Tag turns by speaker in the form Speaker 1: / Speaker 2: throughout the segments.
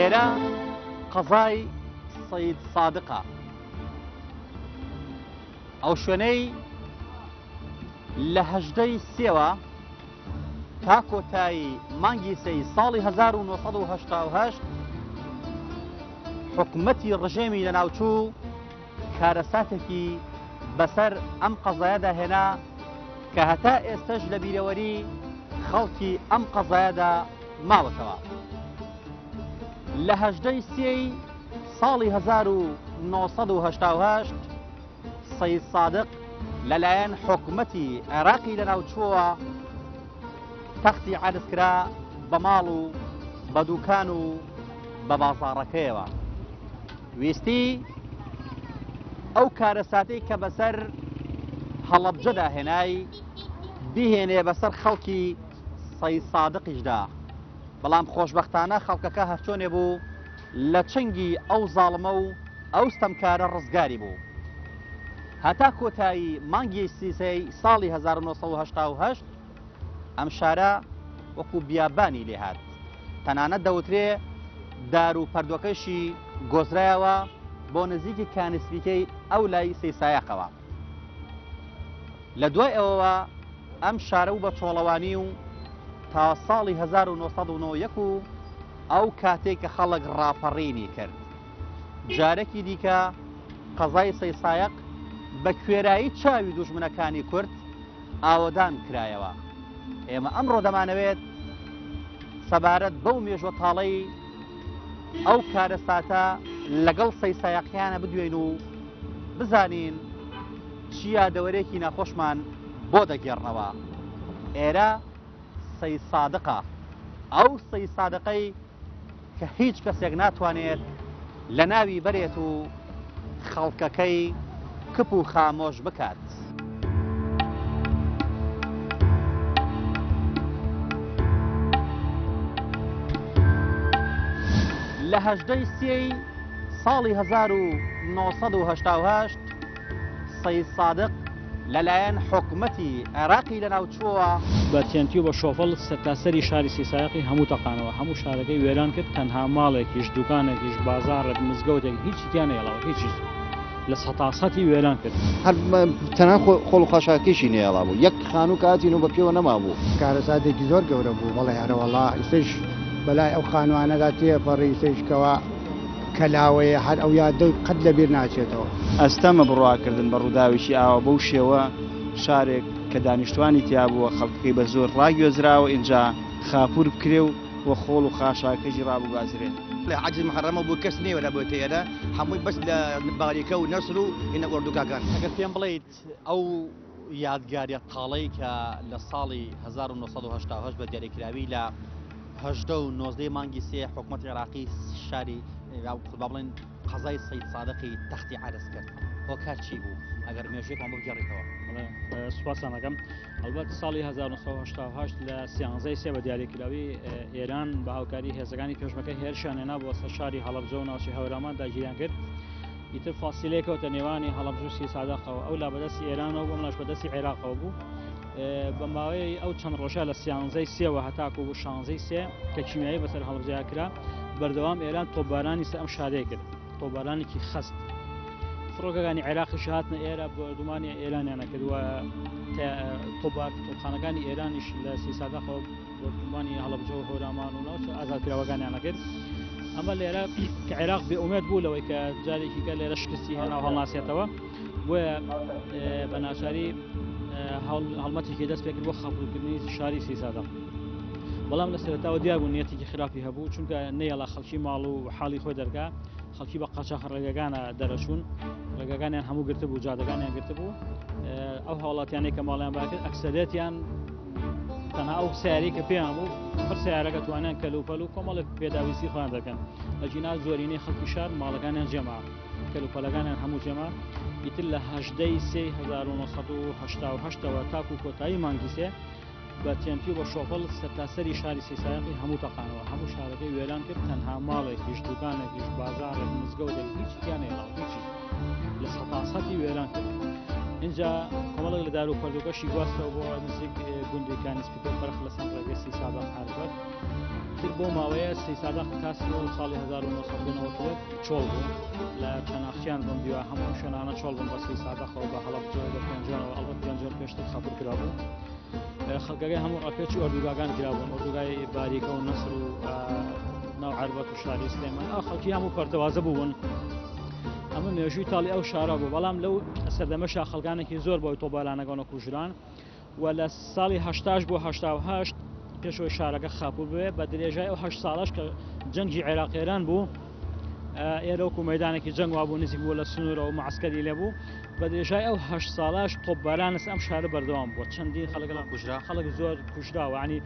Speaker 1: ئێرە قەزای سەید سادقە. ئەو شوێنەی لە هەژدەی سێوە تا کۆتایی مانگی سەی ساڵی 1970 حکومەتی ڕژێمی لەناوچوو کارەساتێکی بەسەر ئەم قەزایەدا هێنا کە هەتا ئێستش لە بیرەوەری خەڵکی ئەم قەزایەدا ماوەتەوە. لە هەژدەی سێی ساڵی 1970 سەید سادق لەلایەن حکومەتی عێراقی لەناوچووە تەختی عەرزکرا بە ماڵ و بە دووکان و بە بازاڕەکەیەوە. ویستی ئەو کارەساتەی کە بەسەر هەڵەبجەدا هێنای بهێنێ بەسەر خەڵکی سەید سادقیشدا، بەڵام خۆشبەختانە خەڵکەکە هەرچۆنێ بوو لە چنگی ئەو زاڵمە و ئەو ستەمکارە ڕزگاری بوو. هەتا کۆتایی مانگی سیسەی ساڵی 1970 ئەم شارە وەکو بیابانی لێهات، تەنانەت دەوترێ دار و پەردوەکەشی گۆزرایەوە بۆ نزیکی کانسپیکەی ئەو لای سەیسایەقەوە. لە دوای ئەوەوە ئەم شارە و بە چۆڵەوانی و تا ساڵی 1991 ئەو کاتێک کە خەڵک ڕاپەڕینی کرد. جارێکی دیکە قەزای سەیسایەق بە کوێرایی چاوی دوژمنەکانی کورد ئاوەدان کرایەوە. ئێمە ئەمڕۆ دەمانەوێت سەبارەت بەو مێژوە تاڵەی ئەو کارەساتە لەگەڵ سەیسایەقیانە بدوێن و بزانین چیا دەوەرێکی ناخۆشمان بۆ دەگێڕنەوە. ئێرە سەید سادقە، ئەو سەید سادقەی کە هیچ کەسێک ناتوانێت لە ناوی بەرێت و خەڵکەکەی کپ و خامۆش بکات. لە هەژدەی سێی ساڵی 1970 سەید سادق لەلایەن حکومەتی عێراقی لەناوچووە
Speaker 2: بە تێنتی و بە شۆفڵ سەرتاسەری شاری سەیسایەقی هەموو تەقانەوە، هەموو شارەکەی وێران کرد. تەنها ماڵێکیش، دوکانێکیش، بازاڕێک، مزگەوتێک هیچی تیان نەهێڵاوە، هیچیش لە سەتاسەتی وێران کرد.
Speaker 3: هەر تەنها خۆڵ و خاشاکیشی نێڵا بوو، یەک خانوو کاتین و بە پێوە نەما بوو.
Speaker 4: کارەساتێکی زۆر گەورە بوو. بەڵێ هەرەوەڵا ئیسش بەلای ئەو خانوانەدا تێپەڕی، ئیسشکەوە کەلاوەیە هەر ئەو یادە قەت لەبیر ناچێتەوە.
Speaker 5: ئەستەمە بڕواکردن بە ڕووداویشی ئاوە بەو شێوە شارێک کە دانیشتوانی تیا بووە خەڵکەکەی بە زۆر ڕاگوێزراوە ئینجا خاپور بکرێ و وە خۆڵ و خاشاکەژی ڕابگوازرێت.
Speaker 6: لە حەجز محەرەمە بوو کەس نێوە لە بۆ تێرە هەمووی بەس لە باریکە و نەسر و هینە ئۆردوگاکان.
Speaker 1: ئەگەر پێم بڵێیت ئەو یادگاریە تاڵەی کە لە ساڵی 1970 بە دیاریکراوی لە 19 مانگی سێ حکومەتی عێراقی شاری با بڵێن قەزای سەید سادقی تەختی عەرز کرد، هۆکار چی بوو؟ ئەگەر مێژوێکمان بگەڕێتەوە.
Speaker 2: سوپاسان دەکەم. ئەلبەت ساڵی 1970 لە 13 سێ بە دیاریکراوی ئێران بە هاوکاری هێزەکانی پێشمەکەی هێرشیان هێنا بۆ سەر شاری هەڵەبجە و ناوچەی هەورامان داگیریان کرد. ئیتر فاسیلەیەکەوتە نێوانی هەڵەبجە و سەید سادقەوە، ئەو لا بەدەستی ئێرانەوە بۆ مناش بەدەستی عێراقەوە بوو. بە ماوەی ئەو چەند ڕۆژە لە 13 سێوە هەتاکو بوو 16 سێ کە کیمیایی بەسەر هەڵەبجەیە کرا، بەردەوام ئێران تۆپبارانی سەر ئەم شارەیە کرد، تۆپبارانێکی خەست. فڕۆکەکانی عێراقیش هاتنە ئێرە بە دومانی ئێرانیانە کردووە. تۆپخانەکانی ئێرانیش لە سەید سادقەوە بە دومانی هەڵەبجە و هەورامان و ناوچە ئازادکراوەکانیانە کرد. ئەمە لێرە کە عێراق بێئومێد بوو لەوەی کە جارێکی کە لێرە شکستی هێنا و هەڵناسێتەوە، بۆیە بە ناچاری هەڵمەتێکی دەست پێ کرد بۆ خەڵکردنی شاری سەید سادق. بەڵام لە سەرەتاوە دیار بوو نیەتێکی خراپی هەبوو، چونکە نەیەڵا خەڵکی ماڵ و حاڵی خۆی دەرگا، خەڵکی بە قاچاق ڕێگەکانە دەرەچوون، ڕێگەکانیان هەموو گرتە بوو، جادەکانیان گرتە بوو. ئەو هاوڵاتیانەی کە ماڵیان باکرد ئەکسەرێتیان تەنها ئەو سیاری کە پێیان بوو هەر سیارەکە توانیان کەلوپەل و کۆمەڵێک پێداویستی خۆیان دەکەن. لە جینا زۆرینەی خەڵکی شار ماڵەکانیان جێما، کەلوپەلەکانیان هەموو جێما. ئیتر لە 18 سێ 1970ەوە تاکو کۆتایی مانگی سێ بە تێنتی و بە شۆفڵ سەرتاسەری شاری سەیسایەقی هەموو تەقانەوە، هەموو شارەکەی وێران کرد. تەنها ماڵێکیش، دوکانێکیش، بازاڕێک، مزگەوتێک هیچی تیان نەهێڵاوە، هیچی لە سەتاسەتی وێران کرد. اینجا کۆمەڵێک لە دار و پەردووکەشی گواستەوە بۆ نزیک گوندی کانسپیکە بەرخ لە سەر ڕێگەی سەید سادق هەربەت ئیتر بۆ ماوەیە سی سادە تاسی ساڵی 1990 چۆڵ بوو لە چەناخچیان بم دیوە هەموو شوێنانە چۆڵ بم بە سی سادەخەوە بە هەڵەبجە بە پێنجۆنەوە ئەڵبەت پێنجۆن پێشتر خەبور کرابوو خەڵکەکەی هەموو ڕاپێکی ئۆردوگاگان کرابوون ئۆردوگای باریکە و نەسر و ناو عەربەت و شاری سلێمان خەڵکی هەموو پەرتەوازە بوون ئەمە مێژووی تاڵی ئەو شارە بوو بەڵام لەو سەردەمەشا خەڵکانێکی زۆر بۆی تۆبالانەگەونە کوژران و لە ساڵی 80 بۆ 88 پێشەوەی شارەکە خاپور بوێ بە درێژای ئەو 8 ساڵش کە جەنگی عێراقیێران بوو ئێرە وەکو مەیدانێکی جەنگ وابوو نزیک بوو لە سنوورە و معسکەری لێبوو بە درێژای ئەو 8 ساڵاش تۆپبارانس ئەم شارە بەردەوام بووە چەندین خەڵک لە کوژرا خەڵک زۆر کوژراوە عنی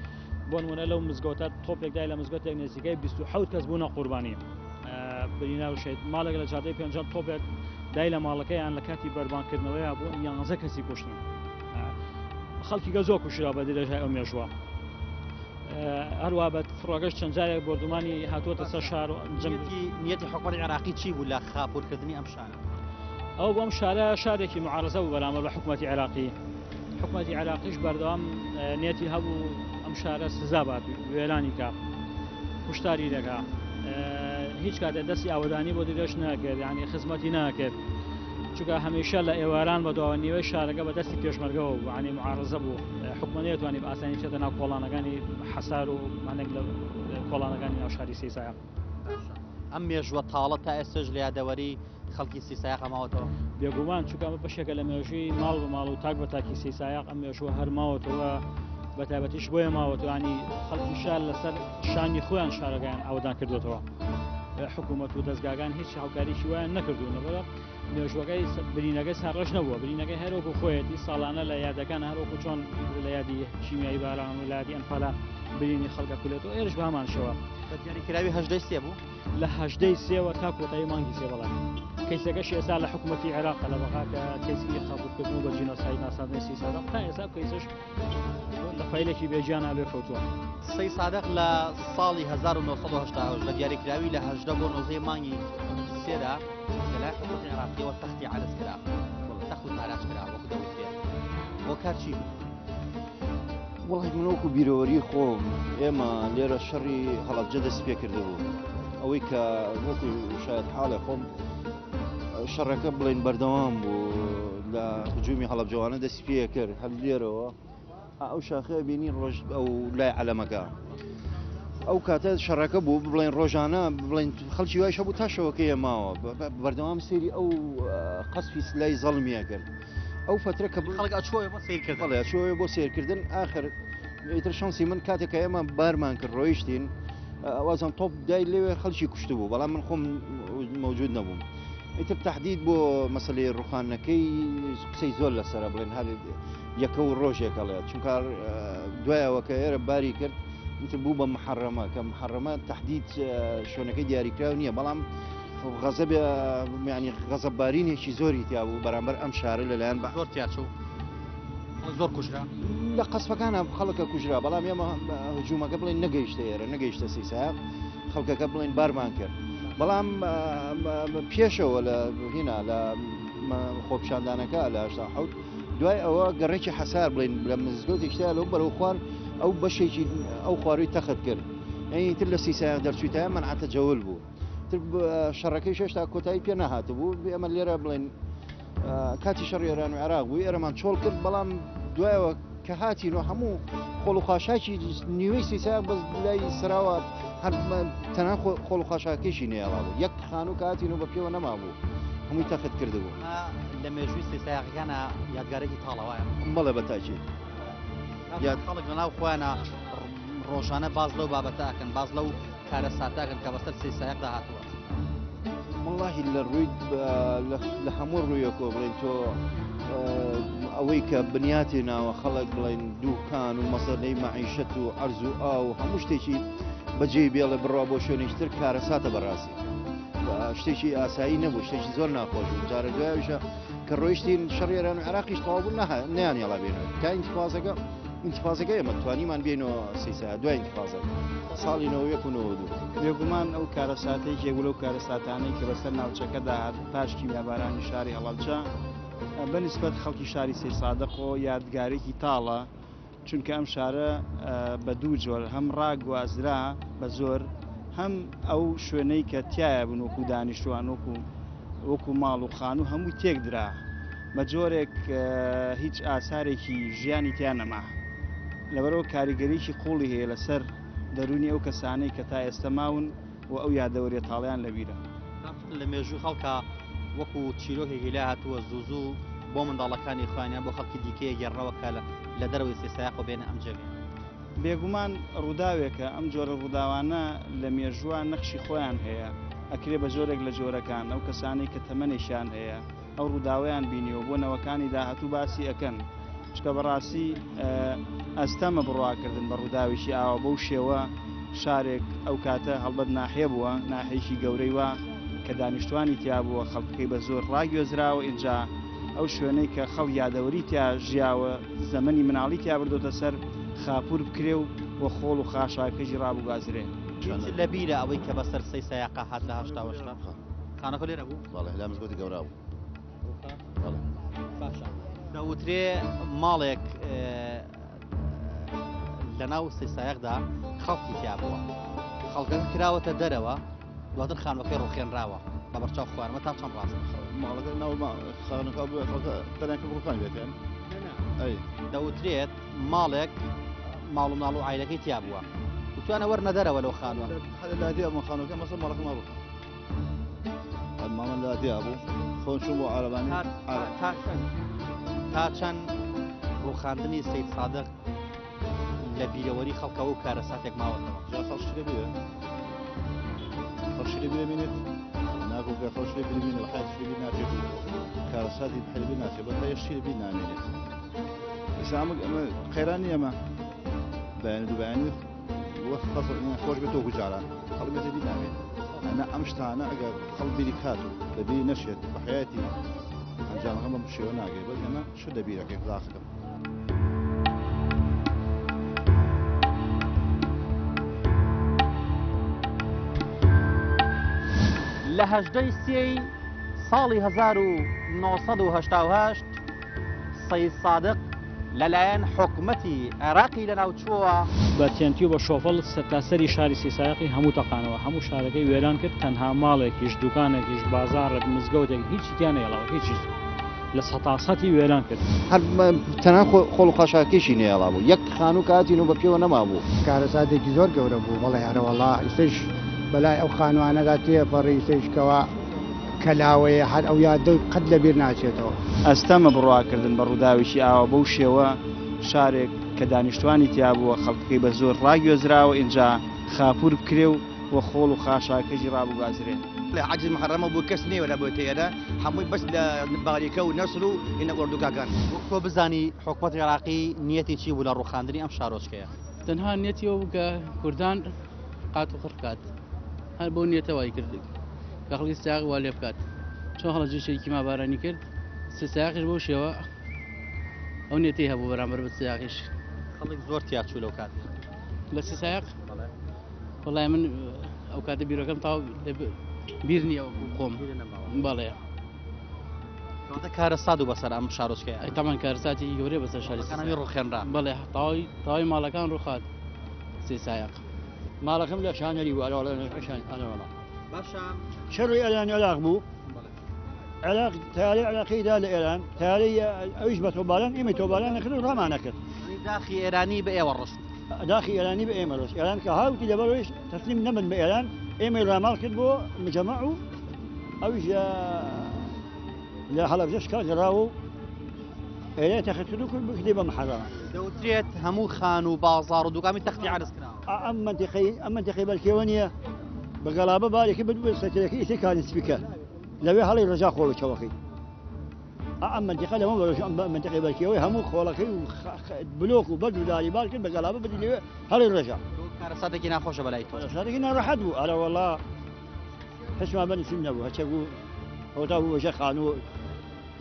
Speaker 2: بۆ نمونە لەو مزگەوتە تۆپێکدای لە مزگەوتێک نزیکەی 27 کەس بوونە قوربانی برینا و شەید ماڵێک لە جادەی پێنجەم تۆپێک دای لە ماڵەکەیان لە کاتی بەربانکردنەوەیە بوو 11 کەسی کوشتن خەڵکی گە زۆر کوشرا بە درێژای ئەو مێژووە هەروە بە فڕۆگەش چەند جارێک بردومانی هاتووەتە سەر شار و
Speaker 1: نیەتی حکومەتی عێراقی چی بوو لە خاپورکردنی ئەم شارە
Speaker 2: ئەو بۆم شارە شارێکی معارەزە بوو بەرامبەر بە حکومەتی عێراقی حکومەتی عێراقیش بەردەوام نیەتی هەبوو ئەم شارە سزا بات وێرانی کە کوشتاری دەکا هیچ کاتێ دەستی ئاوەدانی بۆ درێژ ناکرد یعنی خزمەتی ناکرد چونکە هەمیشە لە ئێواران بە داوانیوەی شارەکە بە دەستی پێشمەرگەوە بوو عنی معارەزە بوو حکومەت توانی بە ئاسانی چێتە ناو کۆڵانەکانی حەسار و مانێک لە کۆڵانەکانی ناو شاری سیسایە
Speaker 1: ئەم مێژووە تاڵە تا ئێستش لە یادەوەری خەڵکی سیسایق ئەماوەتەوە
Speaker 2: بێگومان چونکە ئەمە بەشێکە لە مێژووی ماڵ بە ماڵ و تاک بە تاکی سیسایق ئەم مێژووە هەر ماوەتەوە بە تایبەتیش بۆیە ماوەتوانی خەڵکی شار لەسەر شانی خۆیان شارەکەیان ئاوەدان کردوێتەوە حکوومەت و دەستگاکان هیچ هاوکاریشی وایان نەکردوونەوە مێژوەکەی برینەکەی ساڕەش نەبووە برینەکەی هەروەکو خۆیەتی ساڵانە لە یادەکان هەروەکو چۆن لە یادی شیمیایی باران و لە یادی ئەنفالا برینی خەڵکە کولێتەوە ئێرش بە هەمانشەوە
Speaker 1: بە دیاریکراوی 18 سێ بوو
Speaker 2: لە 18 سێوە تا کۆتایی مانگی سێ بەڵام کەیسەکەش ئێستا لە حکوومەتی عێراق لە بەغاکە کەیسی خەڵکردن بە جینۆساید ناسادنی سی سادە تا ئێستا کەیسش لە فایلێکی بێجیان نابێ کەوتووە
Speaker 1: سەی سادق لە ساڵی 1970 لە دیاریکراوی لە 18 بۆ 19 مانگی سێدا لەلای حکومەتی عێراقیەوە تەختی عەرز کرا تەخت و تاراج کرا وەکو دەوترێت بۆ کار چی بوو
Speaker 3: وڵی منۆکو بیرەوەری خۆم ئێمە لێرە شەڕی هەڵەبجە دەست پێ کرده بوو ئەوەی کە وەکو شاید حاڵە خۆم شەڕەکە بڵێن بەردەوام بوو لە هجومی هەڵەبجەوانە دەست پێ کرد هەر لێرەوە ئەو شاخەیە بینی ڕۆژ ئەو لای عەلەمەکە ئەو کاتە شەڕەکە بوو بڵێن ڕۆژانە بڵێن خەڵکی وایش هەبوو تا شەوەکەیە ماوە بەردەوام سێری ئەو قەسفی سلای زەڵمیە کرد ئەو فترە کە
Speaker 1: خەڵک ئەچۆیە بۆ سیرکردن
Speaker 3: بەڵێ ئەچۆیە بۆ سیرکردن ئاخر ئیتر شانسی من کاتێکە ئێمە بارمان کرد ڕۆیشتین ئەوازان تۆپ دای لێوێ خەڵکی کوشت بوو بەڵام من خۆم مەوجود نەبووم ئیتر تهدید بۆ مەسەلەی ڕوخانەکەی قسەی زۆر لەسرە بڵێن هەر یەکە و ڕۆژێک هەڵێت چونکە دوایەوە کە ئێرە باری کرد ئیتر بوو بە محەرەمە کە محەرەمە تهدید شوێنەکەی دیاریکراو نییە بەڵام غەزەب یعنی غەزەببارینێکی زۆری تیا بوو بەرامبەر ئەم شارە لەلایەن بە
Speaker 1: زۆر تیاچوو زۆر کوژرا
Speaker 3: لە قەسبەکانە خەڵکە کوژرا بەڵام ئێمە هجوومەکە بڵێن نەگەیشتە ئێرە نەگەیشتە سیسایق خەڵکەکە بڵێن بارمان کرد بەڵام پێشەوە لە هینا لە خۆپشاندانەکە لە 1970 دوای ئەوە گەڕێکی حەسار بڵێن لە مزگەوتی شتیا لەو بەرەو خوار ئەو بەشێکی ئەو خواروی تەخت کرد ئەی تر لە سیسایق دەرچوویتە منعەتە جەول بوو شەڕەکەی شێشتا کۆتایی پێ نەهات بوو ئەمە لێرە بڵێن کاتی شەڕی ئێران و عێراق بوو ئێرەمان چۆڵ کرد بەڵام دوایەوە کە هاتیەوە هەموو خۆڵ و خاشاکی نیوەی سیسایق بەس لای سراوە هەر تەنها خۆڵ و خاشاکەشی نێڵا بوو یەک خانوو کاتینەوە بە پێوە نەما بوو هەمووی تەخت کردبوو
Speaker 1: لە مێژووی سیسایقەکانە یادگارێکی تاڵەوەیە
Speaker 3: بەڵێ بەتاچێت
Speaker 1: خەڵک لەناو خۆیانە ڕۆژانە باز لەو بابەتاکەن باز لەو کارە ساتاکەن کە بەسەر سیسایقدا هاتووە
Speaker 3: واللهی لە ڕووی لە هەموو ڕوویەکۆ بڵێن تۆ ئەوەی کە بنیاتی ناوە خەڵک بڵێن دووکان و مەسەلەی مەعیشەت و عەرز و ئاو هەموو شتێکی بەجێ بێڵێ بڕوا بۆ شوێنێکتر کارە ساتە بەڕاستی شتێکی ئاسایی نەبوو شتێکی زۆر ناخۆش بوو جارە دوایشە کە ڕۆیشتین شەڕی ئێران و عێراقیش تەواو بوو نەیان هێڵا بێنەوە تا ئینتیفازەکە ئێمە توانیمان بێنەوە سیسایە دوای ئینتیفازەکە ساڵی 1992
Speaker 5: بێگومان ئەو کارە ساتەی جێگو لەو کارە ساتانەی کە بەسەر ناوچەکەدا هات پاش کیمیابارانی شاری هەڵەبجە بەنسبەت خەڵکی شاری سێ سادەق و یادگارێکی تاڵە چونکە ئەم شارە بە دوو جۆر هەم ڕاگوازرا بە زۆر هەم ئەو شوێنەی کە تایە بوون وەکو دانیشتوان وەکو ماڵ و خان و هەموو تێک درا بە جۆرێک هیچ ئاسارێکی ژیانی تیان نەما لەبەرەوە کاریگەریکی قوڵی هەیە لەسەر دەرونی ئەو کەسانەی کە تا ئێستا ماون و ئەو یادەوەریە تاڵیان لەبیرە
Speaker 1: لە مێژوو خەڵکە وەکو چیرۆکێکی لا هاتووە زوو بۆ منداڵەکانی خوانیان بۆ خەڵکی دیکەیە گەڕنەوەکە لە دەرەوەی سێسایق و بێنە ئەم جێگە
Speaker 5: بێگومان ڕووداوێکە ئەم جۆرە ڕووداوانە لە مێژووان نەخشی خۆیان هەیە ئەکرێ بە جۆرێک لە جۆرەکان ئەو کەسانی کە تەمەنێکیان هەیە ئەو ڕووداویان بینیەوە بۆ نەوەکانی داهاتوو باسی ئەەکەن چکە بەڕاستی ئەستەمە بڕواکردن بە ڕووداویشی ئاوە بەو شێوە شارێک ئەو کاتە هەڵبەت ناحێ بووە ناحێکی گەورەی وە کە دانیشتوانی تیا بووە خەڵکەکەی بە زۆر ڕاگوێزراوە ئینجا ئەو شوێنەی کە خەڵ یادەوەری تیا ژیاوە زەمەنی مناڵی تیا بردۆتە سەر خاپور بکرێ و وە خۆڵ و خاشاکەژی ڕابووگازرێ
Speaker 1: لە بیرە ئەوەی کە بەسەر سەی سایقا هات لە هەشتا خانەکە لێرە بوو
Speaker 3: بەڵێ لا مزگەوتی گەورا بوو
Speaker 1: دەوترێ ماڵێک لە ناو سەی سایقدا خەڵکی تیا بووە خەڵکەکە کراوەتە دەرەوە دواتر خانوەکەی ڕوخێنراوە بە بەرچاو خوارمە تا چەند ڕاست
Speaker 3: ماڵەکە ناو خانەکە تەنانکە ڕوخان بێتیان
Speaker 1: دەوترێت ماڵێک ماڵ و ناڵ و عیلەکەی تیا بووە وتوانە وەرنە دەرەوە لەو خانوە
Speaker 3: لادی ئەمە خانەکە مەسە ماڵەکە ماڕوخ ئەمامە لادی بوو خۆن چوون بۆ عارەبانی
Speaker 1: تا چەند ڕوخاندنی سەید سادق لە بیرەوەری خەڵکەوە و کارە ساتێک ماوەتەوە
Speaker 3: خەڵشی لەبێ بینێت ناگوگە خۆشی ببینە بە حیاتی لەبی ناچێت و کارەساتی بحلبی ناچێت بە هەیەشتی لەبی نامێنێت ئیسامک ئەمە قەیرانی ئەمە بەیانی دووبیانی خۆش بێتەوە گوجاران هەڵبێتە بی نامێت ئەنا ئەم شتانە ئەگەر خەڵ بیری کات و لەبی نەشێت بە حیاتی ئەنجام هەمە شێوە ناگەێت بەس ئەمە شو لەبیرەکەی خداخەکەم
Speaker 1: لە هەژدەی سێی ساڵی 1970 سەید سادق لەلایەن حکومەتی عێراقی لەناوچووە
Speaker 2: بە تێنتی و بە شۆفڵ سەرتاسەری شاری سێسایقی هەموو تەقانەوە هەموو شارەکەی وێران کرد تەنها ماڵێکیش دوکانێکیش بازارێک مزگەوتێک هیچی تیان نەهێڵاوە هیچیش لە سەتاسەتی وێران کرد
Speaker 3: هەر تەنان خۆڵ و خاشاکێشی نێڵا بوو یەک خان و کاتین و بە پێوە نەما بوو
Speaker 4: کارەساتێکی زۆر گەورە بوو بەڵێ هەرەوەڵا ئیسش بەلای ئەو خانوانەدا تێپەڕی سێشکەوە کەلاوەیە هەر ئەو یادە قەت لەبیر ناچێتەوە
Speaker 5: ئەستەمە بڕواکردن بە ڕووداویشی ئاوە بەو شێوە شارێک کە دانیشتوانی تیا بووە خەڵکەکەی بە زۆر ڕاگوێزراوە ئینجا خاپور بکرێ و وە خۆڵ و خاشاکەژی ڕابووگازرێ
Speaker 6: لە عجز محرمە بوو کەس نێوە لە بۆ تێدا هەمووی بەس لە باریکە و نەسر و هینە ئۆردوگاکان
Speaker 1: تۆ بزانی حکومەتی عێراقی نیەتی چی بوو لە ڕوخاندنی ئەم شارۆچکەیە
Speaker 7: تەنها نیەتیەوە کە کوردان قات و قڕکات هەر بۆ نیەتەوەی کردی کە خەڵکی سایق وا لێ بکات چۆن هەڵە جێشێکی مابارانی کرد سایقیش بۆ شێوە ئەو نیەتی هەبوو بەرامبەر بە سایقیش
Speaker 1: خەڵک زۆر تیاچوو لەو کات
Speaker 7: لە سایق وەڵای من ئەو کاتە بیرەکەم تاو بیر نییە خۆم بەڵێ
Speaker 1: کارە ساد و بەسەر ئەم شارۆچکەیە
Speaker 7: تامان کارساتی گەورەی بەسەر شاری
Speaker 1: ڕوخێنرا
Speaker 7: بەڵێ تاوای ماڵەکان ڕوخات سێ سایق
Speaker 2: ماڵەکەم لە شانەری وەڵەشان ئەنەوەڵا
Speaker 1: باشە
Speaker 2: شەڕی ئەلان عێراق بوو عێراق تیاری عێراقیدا لە ئێران تیاری ئەویش بە تۆباران ئێمە تۆباران نەکرد و ڕامان نەکرد
Speaker 1: داخی ئێرانی بە ئێوە ڕشت
Speaker 2: داخی ئێرانی بە ئێمە ڕۆژ ئێران کە هاوتی لەبەرەوەیش تەسلیم نەبن بە ئێران ئێمە ڕاماڵ کرد بۆ مجەمەع و ئەویش لە هەڵەبجە شکار گەڕاوە و ئێرە تەخەتکرد و کرد بکردی بە محەرەمە
Speaker 1: دەوترێت هەموو خان و بازار و دوکامی تەختی عرض کراوە
Speaker 2: ئەم منتیقەی بەلکێوە نییە بە گەڵابە بارێکی بە سەتەرەکەی ئیسی کارنسپیکە لەوێ هەڵی ڕەجا خۆڵەکەوەکەی ئەم منتیقە لەمە منتیقەی بەلکێوەی هەموو خۆڵەکەی و بلۆک و بەرد و داریبار کرد بە گەڵابە بدی لەوێ هەڵی ڕەجا
Speaker 1: کارەساتێکی ناخۆشە بەلای تۆ
Speaker 2: ساتێکی ناڕەحەت بوو ئەرە وەڵا حسمان بەنسیم نەبوو هەچە بوو ئەوتا بوو بەژە خان و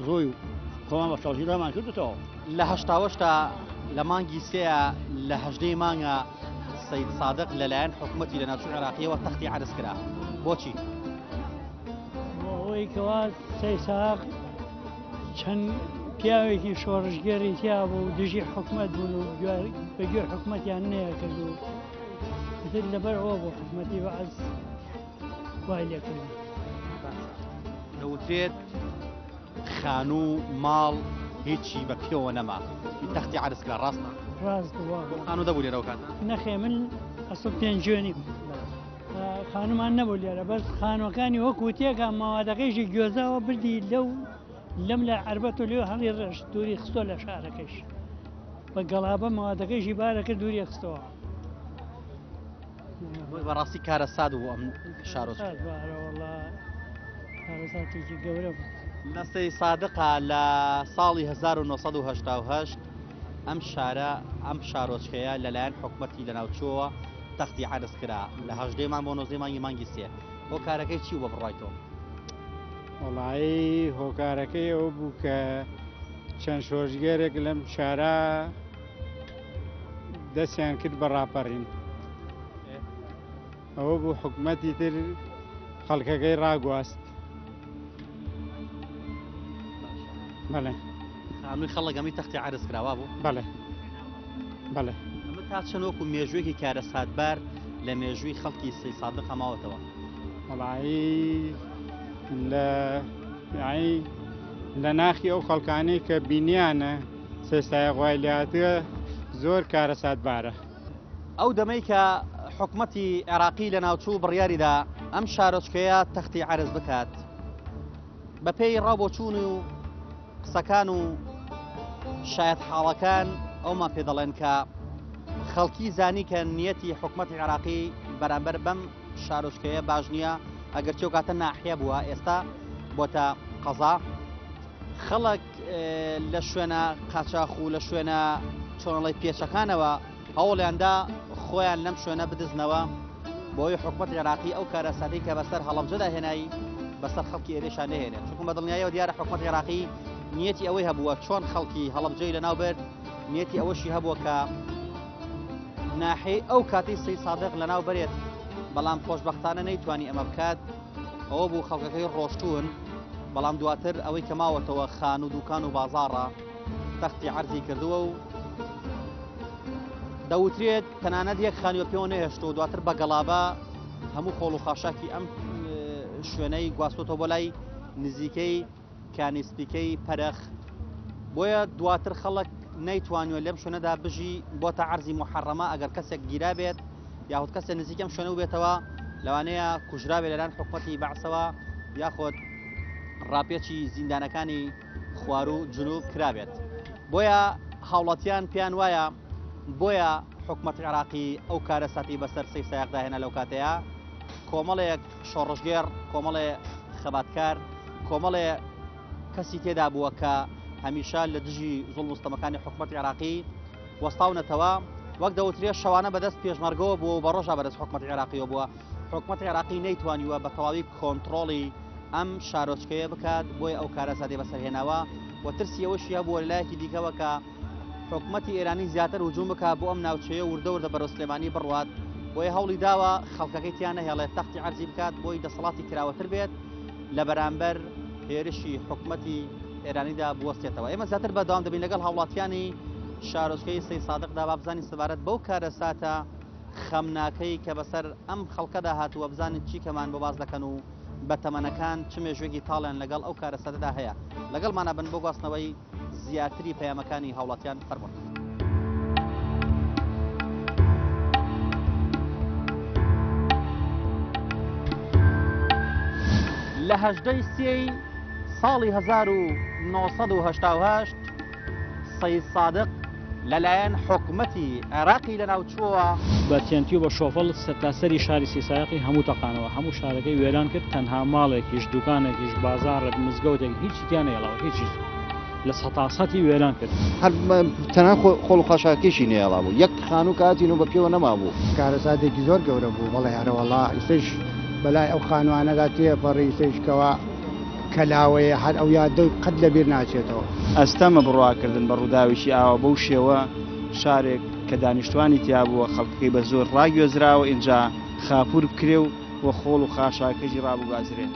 Speaker 2: ڕۆی و خۆمان بە شەڵژی ڕامان کردێتەوە
Speaker 1: لە هەشتاوەشتا لە مانگی سێە لە هەژدەی مانگە سەید سادق لەلایەن حکومەتی لە ناوچوو عێراقیەوە تەختی عرض کرا بۆچی؟
Speaker 8: ئەوەی کەوا سەی ساق چەند پیاوێکی شۆڕژگەری تیا بوو و دژی حکومت بوون و بەگوێر حکومەتیان نەیەکرد و لەبەر ئەوە بۆ حکومەتی بەعەز وای لێکردی
Speaker 1: دەوترێت خانوو ماڵ هیچی بە پێوە نەما تەختی عەرزکرا ڕاستە
Speaker 8: ڕاست بووە
Speaker 1: خانوو دەبوو لێرە کاتە
Speaker 8: نەخێ من ئەسڵ پێنجێنی خانومان نەبوو لێرە بەس خانوەکانی وەکو تێکە ماوادەکەیشی گوێزەوە بردی لەم لە عربەت و لێ هەڵی ڕێژ دووری خستۆ لە شارەکەش بە گەڵابە ماوادەکەیشی بارەکە دووری خستەوە
Speaker 1: بەڕاستی کارە ساد بوو ئەم شارۆچ
Speaker 8: کارەساتێکی گەورە بوو
Speaker 1: نەسەی سادقا لە ساڵی 1970 ئەم شارە ئەم شارۆچکەیە لەلایەن حکومەتی لەناوچۆوە تەختی عەرز کرا لە 18 مانگ بۆ 19 مانگی مانگی سێ هۆکارەکەی چی بۆ بڕایتەوە؟
Speaker 9: وەڵایی هۆکارەکەی ئەوە بوو کە چەند شۆژگەرێک لەم شارە دەستیان کرد بە ڕاپەڕین ئەوە بوو حکومەتی تر خەڵکەکەی ڕاگواست بەڵێ
Speaker 1: خانووی خەڵک ئەمی تەختی عەرز کراوە بوو؟
Speaker 9: بەڵێ بەڵێ
Speaker 1: ئەمە تا چەند وەکو مێژوویەکی کارە سادبار لە مێژووی خەڵکی سەی سادق هەماوەتەوە
Speaker 9: وەڵایی لە ناخی ئەو خەڵکانەی کە بینیانە سێستای غوای لاتە زۆر کارە سادبارە
Speaker 1: ئەو دەمەی کە حکومەتی عێراقی لە ناوچوو بڕیاریدا ئەم شارۆچکەیە تەختی عەرز بکات بە پێی ڕابۆچوون و قسەکان و شایەت حاڵەکان ئەومان پێ دەڵێن کە خەڵکی زانی کە نیەتی حکومەتی عێراقی بەرامبەر بەم شارۆچکەیە باش نییە ئەگەر چێو کاتە ناحیە بووە ئێستا بۆتە قەزا خەڵک لە شوێنە قاچاخ و لە شوێنە چۆنەڵی پێچەکانەوە هەوڵیاندا خۆیان لەم شوێنە بدزنەوە بۆی حکومەتی عێراقی ئەو کارە سادەی کە بەسەر هەڵەبجەدا هێنایی بەسەر خەڵکی ئێرێشان نەهێنێت چونکە بە دڵنیاییەوە دیارە حکومەتی عێراقی نیەتی ئەوەی هەبووە چۆن خەڵکی هەڵەبجەی لەناو بێت نیەتی ئەوەشی هەبووە کە ناحەی ئەو کاتی سەی سادق لەناو بەرێت بەڵام خۆشبەختانە نەیتوانی ئەمە بکات ئەوە بوو خەڵکەکەی ڕۆشتون بەڵام دواتر ئەوەی کە ماوەتەوە خان و دوکان و بازاڕە تەختی عەرزی کردووە و دەوترێت تەنانەت یەک خانووە پێوە نەهێشتۆ و دواتر بە گەڵابە هەموو خۆڵ و خاشاکی ئەم شوێنەی گواستۆتەوە بۆ لای نزیکەی کانیسپیکەی پەرەخ بۆیە دواتر خەڵک نەیتوانیوە لەم شوێنەدا بژی بۆتە عەرزی محەڕەمە ئەگەر کەسێک گیرا بێت یاخود کەسێک نزیکەم شوێنە و بێتەوە لەوانەیە کوژرابێت لەلایەن حکومەتی بەعسەوە یاخۆت ڕاپێکی زیندانەکانی خوار و جنوب کرابێت بۆیە هاوڵاتیان پێیان وایە بۆیە حکومەتی عێراقی ئەو کارە ساتی بەسەر سەی سایقدا هێنا لەو کاتەیە کۆمەڵێک شۆڕژگێر کۆمەڵێ خەباتکار کۆمەڵێ کەسی تێدا بووە کە هەمیشە لە دژی زوڵم و ستەمەکانی حکومەتی عێراقی وەستاونەتەوە وەک دەوترێت شەوانە بەدەست پێشمەرگەوە بووە و بە ڕۆژە بەدەست حکومەتی عێراقیەوە بووە حکومەتی عێراقی نەیتوانیوە بە تەواوی کۆنتڕۆڵی ئەم شارۆچکەیە بکات بۆی ئەو کارە سادەی بەسەرهێناوە و ترسی ئەوەشی هەبووە لەلایەکی دیکەوە کە حکومەتی ئێرانی زیاتر هجووم بکات بۆ ئەم ناوچەیە وردە بەرەو سلێمانی بڕوات بۆیە هەوڵی داوە خەڵکەکەی تیان نەهێڵێت تەختی عەرزی بکات بۆی دەسەڵاتی کراوەتر بێت لە بەرامبەر هێرشی حکومەتی ئێرانیدا بوەستێتەوە ئێمە زیاتر بەدەوام دەبین لەگەڵ هاوڵاتیانی شارۆچکەی سەی سادقدا با بزانین سەبارەت بەو کارە ساتە خەمناکەی کە بەسەر ئەم خەڵکەدا هاتووە بزانین چی کەمان بۆ باز دەکەن و بە تەمەنەکان چ مێژوێکی تاڵیان لەگەڵ ئەو کارە سەدەدا هەیە لەگەڵمانە بن بۆ گواستنەوەی زیاتری پەیامەکانی هاوڵاتیان فەرموون. لە 18 سێی ساڵی 1970 سەید سادق لەلایەن حکومەتی عێراقی لەناوچووە
Speaker 2: بە تێنتی و بە شۆفڵ سەرتاسەری شاری سێسایقی هەموو تەقانەوە هەموو شارەکەی وێران کرد تەنها ماڵێکیش دوکانێکیش بازاڕێک مزگەوتێک هیچی تیان نەهێڵاوە هیچی لە سەتاسەتی وێران کرد
Speaker 3: هەر تەنها خۆڵ و خاشاکێشی نێڵا بوو یەک خانوو کاتین و بە پێوە نەما بوو
Speaker 4: کارە سادێکی زۆر گەورە بوو بەڵێ هەرەوەڵا ئیسش بەلای ئەو خانوانەدا تێپەڕی سێشکەوە کەلاوەیە هەر ئەو یادە قەت لەبیر ناچێتەوە
Speaker 5: ئەستەمە بڕواکردن بە ڕووداویشی ئاوە بەو شێوە شارێک کە دانیشتوانی تیا بووە خەڵکەکەی بە زۆر ڕاگوێزراوە اینجا خاپور بکرێ و وە خۆڵ و خاشاکەژی ڕابگازرێن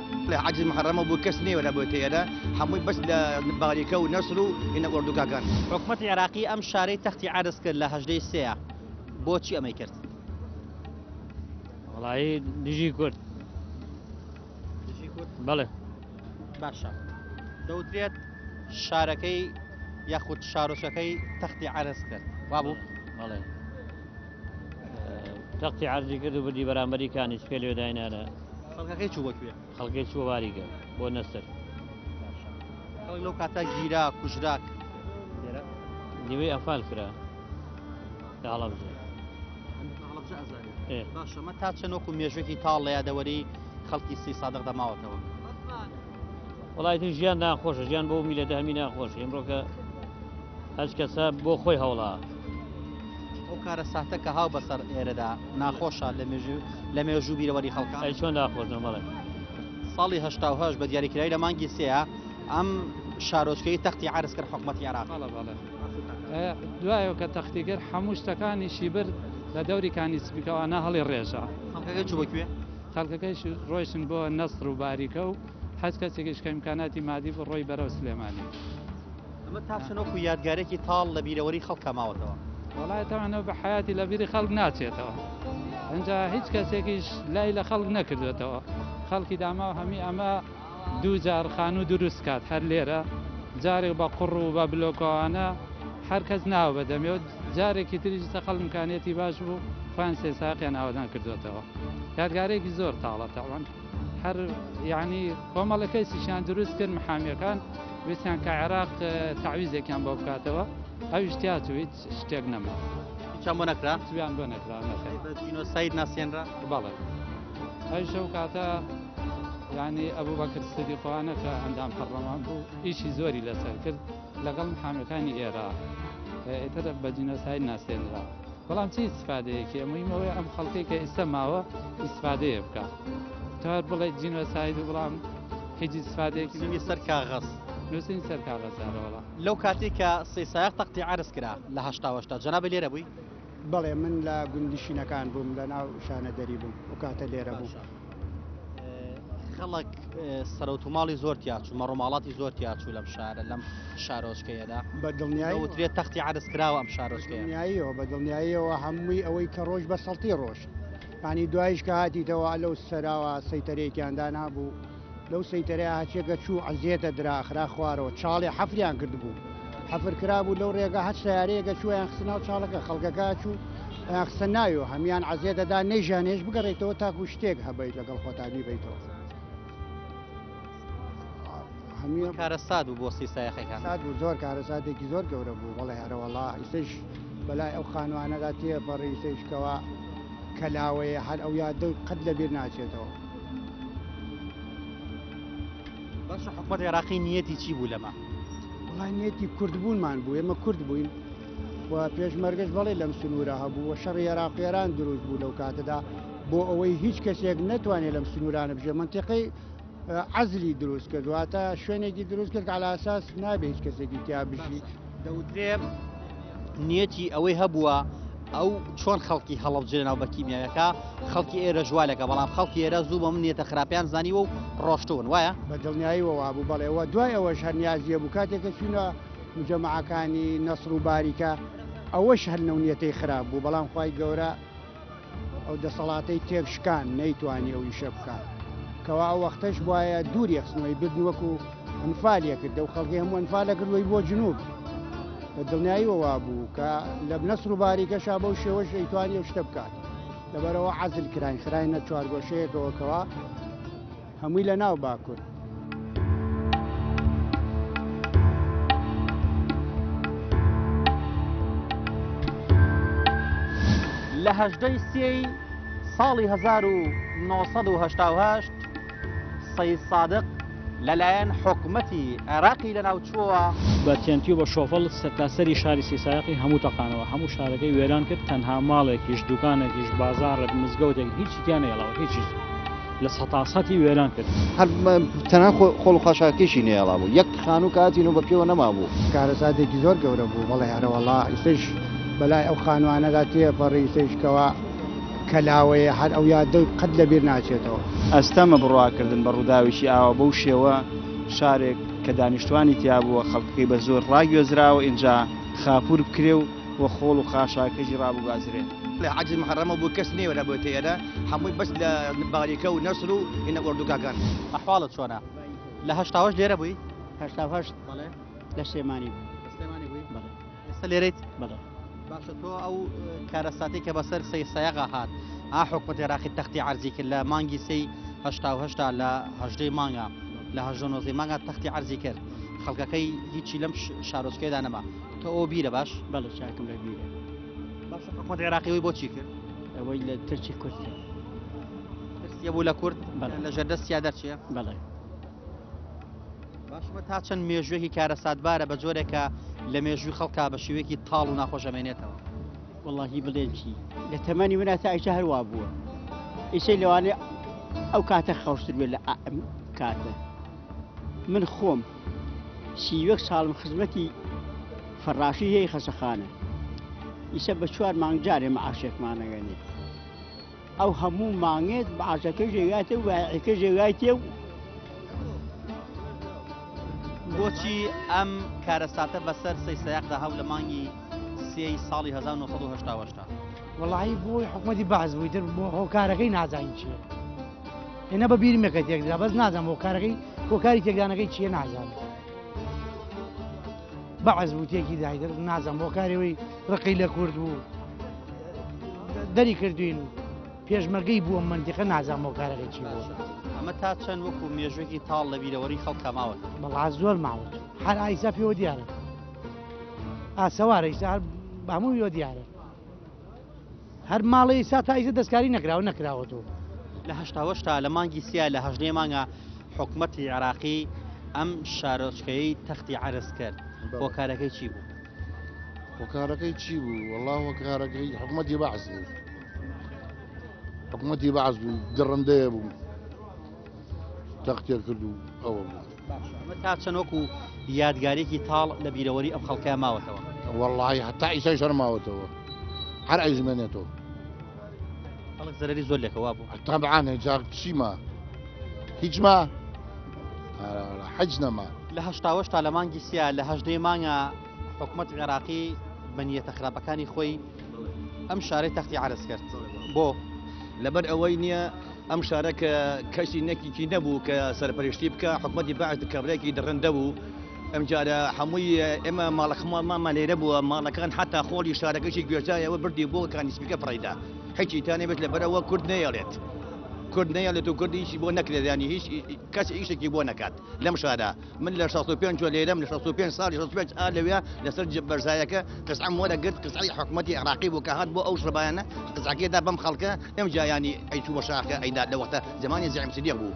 Speaker 6: عجز محرمە بوو کەس نێ وەرە بۆ تێدا هەمووی بەس لە باریکە و نەسر و هێنە ئۆردوگاکان
Speaker 1: حکوومەتی عێراقی ئەم شارەی تەختی عەرز کرد لە هەژدەی سێە بۆچی ئەمەی کرد
Speaker 2: وڵایی دژی کورد بەڵێ
Speaker 1: باشە دەوترێت شارەکەی یاخود شارۆچەکەی تەختی عەرز کرد وابوو
Speaker 2: بەڵێ تەختی عەرزی کرد و بردی بەرامبەری کانیش پێ لێ داینانە
Speaker 1: خەڵکەکەی چوو بەکوێ
Speaker 2: خەڵکی چوە واریگە بۆ نەسەر
Speaker 1: خەڵک لەو کاتە گیرا کوژراک
Speaker 2: نیوەی ئەفال کرا لە هەڵەبجە
Speaker 1: باشە مە تا چەند وەکو مێژوێکی تاڵ لە یادەوەری خەڵکی سی سادق دەماوەتەوە
Speaker 2: وڵایەتی ژیان ناخۆشە ژیان بۆ میلەتە هەمی ناخۆش ئێمڕۆکە هەچ کەسە بۆ خۆی هەوڵا
Speaker 1: ئەو کارە ساحتە کە هاو بەسەر ئێرەدا ناخۆشە لە مێژوو بیرەوەری خەڵکان
Speaker 2: ئەی چۆن ناخۆشنە بەڵێ
Speaker 1: ساڵی هەشتا بە دیاریکراوی لە مانگی سێە ئەم شارۆچکەی تەختی عەرز کرد حکوومەتی عێراق
Speaker 10: دوایەوە کە تەختیگەر هەموو شتەکانیشی برد لە دەوری کانیسپیکەوانە هەڵی ڕێژە
Speaker 1: خەڵکەکەی چوو بەکوێ
Speaker 10: خەڵکەکەیش ڕۆیشن بۆ نەسر و باریکە و هەست کەسێکیش کە ئیمکاناتی مادی بۆ ڕۆی بەرەو سلێمانی
Speaker 1: ئەمە تا چەنۆکو یادگارێکی تاڵ لە بیرەوەری خەڵکە ماوەتەوە
Speaker 10: وڵایەتەوانەوە بە حیاتی لە بیری خەڵک ناچێتەوە ئەنجا هیچ کەسێکیش لای لە خەڵک نەکردوێتەوە خەڵکی داما و هەمی ئەمە دوو جار خانوو دروست کات هەر لێرە جارێک بە قوڕ و بە بلۆکەوانە هەر کەس ناوە بەدەمێ و جارێکی تریش سەقل امکانێتی باش بوو خۆیان سێ ساقیان ئاوادان کردوێتەوە یادگارێکی زۆر تاڵە تاوان هەر یعنی کۆمەڵەکەی سیشان دروست کرد محامیەکان ویستیان کە عێراق تەعویزێکیان بۆ بکاتەوە ئەو شتیات و هیچ شتێک نەما
Speaker 1: هیچیان بۆ نەکرا
Speaker 10: هیچیان بۆ نەکرا
Speaker 1: جینۆساید ناسیێنرا
Speaker 10: بەڵێ ئەو شەو کاتە یعنی ئەبوو بەکر سدیقوانە کە ئەندام پەرلەمان بوو ئیشی زۆری لەسەر کرد لەگەڵ محامیەکانی ئێرە ئێتر بە جینۆساید ناسێنرا بەڵام چی ئیسفادەیەکی ئەمەوەی ئەم خەڵکەی کە ئێستا ماوە ئیسفادەیە بکە تار بڵێ جینۆساید و بڵام هیچ ئیسفادەیەکی
Speaker 1: سەر کاغەز
Speaker 10: نووسین سەر کاغەزارەوەڵا
Speaker 1: لەو کاتی کە سەیسایق تەختی عەرز کرا لە هەشتا جەنابە لێرە بووی
Speaker 4: بەڵێ من لە گوندشینەکان بووم لە ناو شانە دەری بووم و کاتە لێرە بوو
Speaker 1: خەڵک سەرەوتوماڵی زۆر تیاچوو مەڕۆماڵاتی زۆر تیاچوو لەم شارە لەم شارۆچکەیەدا
Speaker 4: بە دڵنیایی
Speaker 1: وترێت تەختی عەرز کراوە ئەم
Speaker 4: شارۆچکەیەوە بە دڵنیاییەوە هەمووی ئەوەی کە ڕۆژ بە سەڵتی ڕۆژ ینی دوایش کە هاتیتەوە لەو سەراوە سەیتەرێکیاندا نابوو لەو سەیتەرەیە هاچێکە چوو عزیێتە دراخرا خوارەوە چاڵێ حەفریان کرد بوو حەفر کرابوو لەو ڕێگە هەچ سیارەیەکە چوویان خستناو چاڵەکە خەڵکەکە چوو خستە ناویەوە هەمیان عزیێتەدا نەیژانێش بگەڕێتەوە تاکو شتێک هەبیت لەگەڵ خۆتابی بیتەوە
Speaker 1: کارەسات بوو بۆ سیسایەخەکان
Speaker 4: سات بوو زۆر کارەساتێکی زۆر گەورە بوو بەڵێ هەرەوەڵا ئیسش بەلای ئەو خانوانەدا تێپەڕی سێشکەوە کەلاوەیە هەر ئەو یاد قەت لەبیر ناچێتەوە
Speaker 1: باشە حکوومەت عێراقی نیەتی چی بوو لەمە
Speaker 4: وڵای نیەتی کوردبوونمان بوو ئێمە کورد بووین و پێشمەرگەش بەڵێ لەم سنوورە هەبوو و شەڕی عێراقیێران دروست بوو لەو کاتەدا بۆ ئەوەی هیچ کەسێک نەتوانێت لەم سنوورانە بژێ منتیقەی عەزلی دروست کرد واتە شوێنێکی دروست کرد على ئاساس نابێت هیچ کەسێکی تیا بژی
Speaker 1: دەوترێ نیەتی ئەوەی هەبووە ئەو چۆن خەڵکی هەڵەبجێ ناو بە کیمیاویەکە خەڵکی ئێرە جوالەکە بەڵام خەڵکی ئێرە زوو بە من نیەتە خراپیان زانیوە و ڕۆشتون وایە
Speaker 4: بە دڵنیاییەوە بوو بەڵێەوە دوای ئەوەش هەر نیازیە بوو کاتێکە چوونە مجەمەعەکانی نەسر و باریکە ئەوەش هەر نەونیەتەی خراپ بوو بەڵام خوای گەورە ئەو دەسەڵاتەی تێکشکان نەیتوانی ئەو ئیشە بکات کەوا ئەو وەختەش وایە دووری خستنەوەی بردن وەکو ئەنفالە کردە و خەڵکی هەموو ئەنفالە کردوەی بۆ جنوب بە دڵنیاییەوە بوو کە لە نەسر و باریکەشا بەو شێوەش ئەیتوانی ئەو شتە بکات لەبەرەوە عەزل کراین خراینە چوارگۆشەیەکەوەکەوە هەمووی لە ناو باکوور
Speaker 1: لە هەژدەی سێی ساڵی 1970 سەید سادق لەلایەن حکوومەتی عێراقی لەناوچووە
Speaker 2: بە تێنتی و بە شۆفڵ سەرتاسەری شاری سیسایقی هەموو تەقانەوە هەموو شارەکەی وێران کرد تەنها ماڵێکیش دوکانێکیش بازارێک مزگەوتێک هیچی تیان نەهێڵاوە هیچیش لە سەتاسەتی وێران کرد
Speaker 3: هەر تەنها خۆڵ و خاشاکێشی نێڵا بوو یەک خانوو کاتین و بە پێوە نەما بوو
Speaker 4: کارەساتێکی زۆر گەورە بوو بەڵێ هەرەوەڵا ئیسش بەلای ئەو خانوانەدا تێپەڕی سێشکەوە کەلاوەیە هەر ئەو یادە قەت لەبیر ناچێتەوە.
Speaker 5: ئەستەمە بڕواکردن بە ڕووداویشی ئاوە بەو شێوە شارێک کە دانیشتوانی تیا بووە خەڵکەکەی بە زۆر ڕاگوێزراوە ئینجا خاپور بکرێ و خۆڵ و خاشاکەژی ڕابگازرێت.
Speaker 6: حجز محرمه بو كس ني ولا بوتي انا حموي بس لباريكا ونصروا ان اردوغا كان
Speaker 1: احوالت شلونه؟ لە هەشتاوەش لێرە بووی؟
Speaker 4: هەشتاهەش
Speaker 1: بەڵێ
Speaker 4: لە سلێمانی
Speaker 1: سلێمانی بووی؟
Speaker 4: بەڵێ.
Speaker 1: ئێستا لێرەیت؟
Speaker 4: بەڵێ.
Speaker 1: باشە تۆ ئەو کارەساتی کە بەسەر سەیەقا هات حکوومەتی عێراقی تەختی عەرزی کرد لە مانگی سەی هەشتا لە هەژدەی مانگا لە هەژدە مانگا تەختی عەرزی کرد خەڵکەکەی هیچی لەم شارۆچکەیدا نەما تۆ ئەو بیرە باش؟
Speaker 4: بەڵێ چاکم لە بیرە.
Speaker 1: باشە حکوومەتی عێراقیەوەی بۆچی کرد؟
Speaker 4: ئەوەی لە ترکی کورد
Speaker 1: ترسیە بوو لە کورد لە ژەردەستیا دەرچیە؟
Speaker 4: بەڵێ.
Speaker 1: باشمە تا چەند مێژوێکی کارەساتبارە بە جۆرێکە لە مێژووی خەڵکا بە شێوەیەکی تاڵ و ناخۆشەمێنێتەوە.
Speaker 4: وەڵاهی بڵێن چی لە تەمەنی منە تا ئیشە هەروە بووە ئیشەی لەوانێ ئەو کاتە خەوشتر بێت لە کاتە من خۆم سیوەک ساڵم خزمەتی فەراشی هەیە خەسەخانە ئیشە بە 4 مانگ جارێ مەعاشێکمانەگەنێ ئەو هەموو مانگێت بەعاشەکە ژێگاتێ و بایعەکە ژێگاتێ و
Speaker 1: بۆچی ئەم کارەساتە بەسەر سەیسەیەقدا هەو لە مانگی سێی ساڵی 1970
Speaker 11: وەڵاهی بۆی حکوومەتی باز بووی تر بۆ هۆکارەکەی نازانین چییە هێنە بە بیری مەکە تێکدا بەس نازانم هۆکارەکەی هۆکاری تێکدانەکەی چییە نازانم بەعز بوو تێکی دایتر نازانم هۆکارەوەی ڕقی لە کورد بوو دەری کردوین و پێشمەرگەی بووە منتیقە نازانم هۆکارەکەی چی بوو
Speaker 1: ئەمە تا چەند وەکو مێژوێکی تاڵ لە بیرەوەری خەڵکە ماوەت
Speaker 11: بەڵا زۆر ماوەت هەر ئایسا پێوە دیارە ئاسەوارە ئیسا هەر هەموویەوە دیارە هەر ماڵی ئیسا تا ئیسا دەستکاری نەکراوەتەوە
Speaker 1: لە هەشتا لە مانگی سیا لە هەژدەی مانگە حکوومەتی عێراقی ئەم شارۆچکەی تەختی عەرز کرد هۆکارەکەی چی بوو؟
Speaker 12: هۆکارەکەی چی بوو؟ وەڵڵا هۆکارەکەی حکوومەتی بەعز بوو حکوومەتی بەعز بوو دڕندەیە بوو تەختێ کرد و ئەوە بوو
Speaker 1: ئەمە تا چەند وەکو یادگارێکی تاڵ لە بیرەوەری ئەم خەڵکە ماوەتەوە
Speaker 12: وەڵڵاهی هەتا ئیسای شەرماوەتەوە هەر ئەیزمێنێتەوە
Speaker 1: خەڵک زەرەری زۆر لێکەوە بوو
Speaker 12: تابعاان جا چیما هیچما حەج نەما
Speaker 1: لە هەشتا لە مانگی سیا لە هەژدەی مانگە حکوومەتی عێراقی بە نیەتە خراپەکانی خۆی ئەم شارەی تەختی عەرز کرد بۆ
Speaker 6: لەبەر ئەوەی نییە ئەم شارەکە کەسی نەکیکی نەبوو کە سەرپەرشتی بکە حکوومەتی بەعز کابراایکی دڕندە بوو ئەم جارە هەمووی ئێمە ماڵەخمانمان لێرە بووە ماڵەکان حتا خۆڵی شارەکەشی گوێژایەوە بردی بۆ کانیسپیکە پڕیدا هیچی تانێ بێت لەبەرەوە کورد نەیەڵێت کورد نەیەڵێت و کوردیشی بۆ نەکرێت ینی هیچ کەس ئیشێکی بۆ نەکات لەم شارە من لە 65 لێرەم لە 65 ساڵی 65 لەوێ لەسەر بەرزایەکە قسعم وەرە گرت قسعی حکوومەتی عێراقی بوو کە هات بۆ ئەو شڕبایانە قسعکێدا بەم خەڵکە ئەم جایانی ئەیچوو بە شاخە ئەیدا لە وەختە زمانی زعیم سیدیق بوو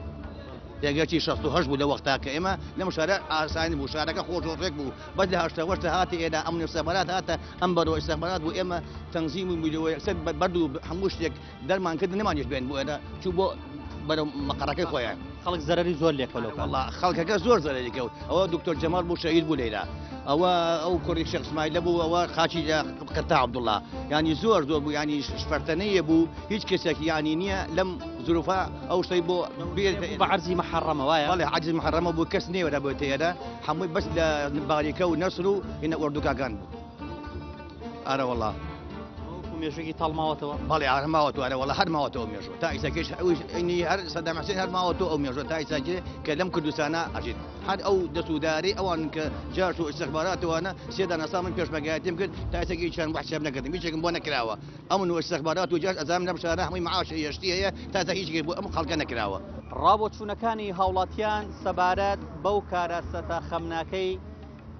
Speaker 6: دەگەرچی 68 بوو لە وەختا کە ئێمە لەم شارە ئاسانی بوو شارەکە خۆشۆڕێک بوو بەس لە هەشتا هاتی ئێدا ئەم نوێسەبارات هاتە ئەم بەرەوە ئستەخبارات بوو ئێمە تەنزیم و میلیۆ یەکسەر بەرد و هەموو شتێک دەرمان کرد نەمانیش بێن بۆ ئێرە چوو بۆ بەرەو مەقەڕەکەی خۆیان
Speaker 1: خەڵک زەرەری زۆر لێکەوە
Speaker 6: خەڵکەکە زۆر زەرەری کەوت ئەوە دکتۆر جەمال بوو شەهید بوو لێرە ئەوە ئەو کوڕی شێخ اسماعیل بوو ئەوە خاچی قەتا عەبدوڵڵا ینی زۆر بوو ینی شفەرتەنەیە بوو هیچ کەسێکی ینی نییە لەم ظروفا ئەو شتەی بۆ
Speaker 1: بە عەرزی محەڕەمە وایە
Speaker 6: بەڵێ عەرزی محەڕەمە بوو کەس نێوەرە بۆتە ئێرە هەمووی بەس لە باریکە و نەسر و هینە ئۆردوگاکان بوو ئارە وەڵڵا
Speaker 1: مێژوێکی تاڵماوەتەوە
Speaker 6: بەڵێ ئارماوەتەوە ئەرە وەڵا هەر ماوەتەوە مێژوە تا ئیساکەش ئەوی هەر سەدام حوسێن هەر ماوەتەوە ئەو مێژوە تا ئیساکێ کە لەم کوردستانە ئەژێت هەر ئەو دەسووداری ئەوان کە جاش و ئستەخباراتەوەنە سێدان ئەسا من پێشمەرگایەتیم کرد تا ئیساکەی چەند وەحساب نەکردم هیچێکم بۆ نەکراوە ئەمن و ئستەخبارات و جاش ئەزانم لەم شارە هەمووی معاشی هێشتی هەیە تا هیچێک بۆ ئەم خەڵکە نەکراوە
Speaker 1: ڕابۆچوونەکانی هاوڵاتیان سەبارەت بەو کارەسەتە خەمناکەی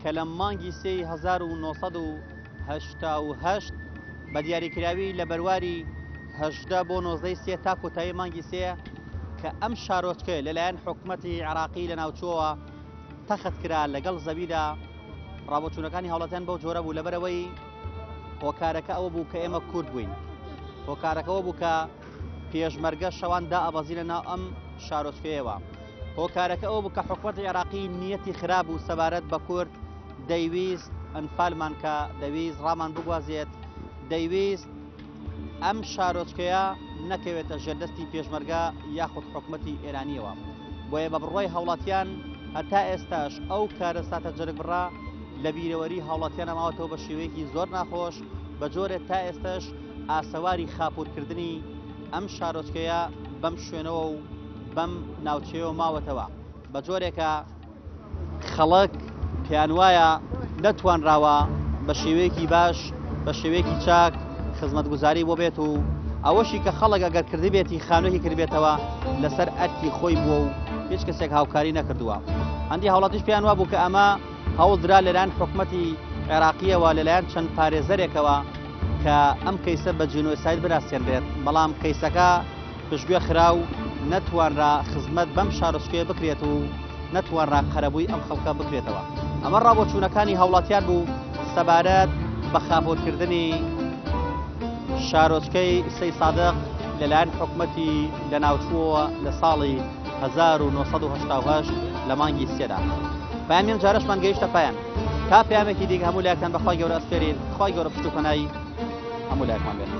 Speaker 1: کە لە مانگی سێی 1970 بە دیاریکراوی لە بەرواری 18 بۆ 19 تا کۆتایی مانگی سێ کە ئەم شارۆچکە لەلایەن حکوومەتی عێراقی لە ناوچووە تەخت کرا لەگەڵ زەویدا ڕابۆچوونەکانی هاوڵاتیان بەو جۆرە بوو لەبەرەوەی هۆکارەکە ئەوە بوو کە ئێمە کورد بووین هۆکارەکەەوە بوو کە پێشمەرگە شەوان دائەبەزینە ناو ئەم شارۆچکەیەوە هۆکارەکە ئەوە بوو کە حکوومەتی عێراقی نیەتی خراپ و سەبارەت بە کورد دەیویست ئەنفالمان کە دەویست ڕامان بگوازێت دەیویست ئەم شارۆچکەیە نەکەوێتە ژێردەستی پێشمەرگە یاخود حکومەتی ئێرانیەوە بۆیە بە بڕوای هاوڵاتیان هەتا ئێستاش ئەو کارە ساتە جەرگ بڕا لە بیرەوەری هاوڵاتیان ئەماوەتەوە بە شێوەیەکی زۆر ناخۆش بە جۆرێک تا ئێستش ئاسەواری خاپورکردنی ئەم شارۆچکەیە بەم شوێنەوە و بەم ناوچەیەوە ماوەتەوە بە جۆرێکە خەڵک پێیان وایە نەتوانراوە بە شێوەیەکی باش بە شێوەیەکی چاک خزمەتگوزاری بۆ بێت و ئەوەشی کە خەڵک ئەگەر کردی بێتی خانوویەکی کردبێتەوە لەسەر ئەرکی خۆی بووە و هیچ کەسێک هاوکاری نەکردووە هەندی هاوڵاتیش پێیان وا بوو کە ئەمە هەوڵدرا لەلایەن حکومەتی عێراقیەوە لەلایەن چەند پارێزەرێکەوە کە ئەم کەیسە بە جینۆساید بناسیێنرێت بەڵام کەیسەکە پشتگوێ خرا و نەتوانرا خزمەت بەم شارۆچکەیە بکرێت و نەتوانرا قەرەبووی ئەم خەڵکە بکرێتەوە ئەمە ڕابۆچوونەکانی هاوڵاتیان بوو سەبارەت بە خاپۆرکردنی شارۆچکەی سەی سادق لەلایەن حکومەتی لە ناوچووەوە لە ساڵی 1970 لە مانگی سێدا پامیان جارشمان گەیشتە پایان تا پامێکی دیگە هەموو لایەکان بەخوای گەورە ئەسپێرین خی گەورە پشت و پەنایی هەموو لایەکمان بێت